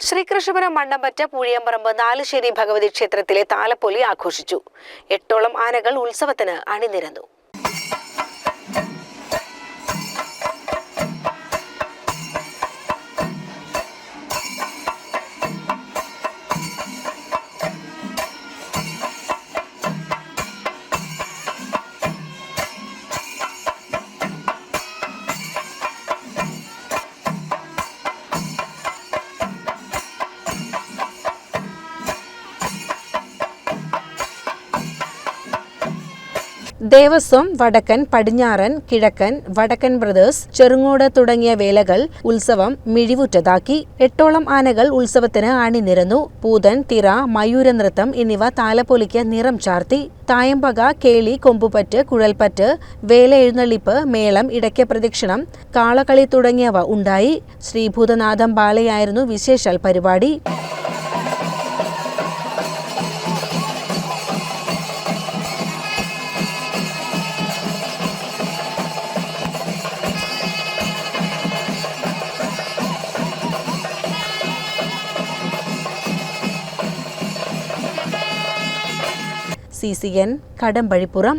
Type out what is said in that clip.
ശ്രീകൃഷ്ണപുരം മണ്ണമ്പറ്റ പൂഴിയമ്പറമ്പ് നാലുശ്ശേരി ഭഗവതി ക്ഷേത്രത്തിലെ താലപ്പൊലി ആഘോഷിച്ചു. 8ഓളം ആനകൾ ഉത്സവത്തിന് അണിനിരന്നു. ദേവസ്വം, വടക്കൻ, പടിഞ്ഞാറൻ, കിഴക്കൻ, വടക്കൻ ബ്രദേഴ്സ്, ചെറുങ്ങോട് തുടങ്ങിയ വേലകൾ ഉത്സവം മിഴിവുറ്റതാക്കി. 8ഓളം ആനകൾ ഉത്സവത്തിന് അണിനിരന്നു. പൂതൻ, തിറ, മയൂരനൃത്തം എന്നിവ താലപ്പൊലിക്ക് നിറം ചാർത്തി. തായമ്പക, കേളി, കൊമ്പുപറ്റ്, കുഴൽപ്പറ്റ്, വേല എഴുന്നള്ളിപ്പ്, മേളം, ഇടയ്ക്ക പ്രദക്ഷിണം, കാളകളി തുടങ്ങിയവ ഉണ്ടായി. ശ്രീഭൂതനാഥം ബാലയായിരുന്നു വിശേഷാൽ പരിപാടി. CCN കടമ്പഴിപ്പുറം.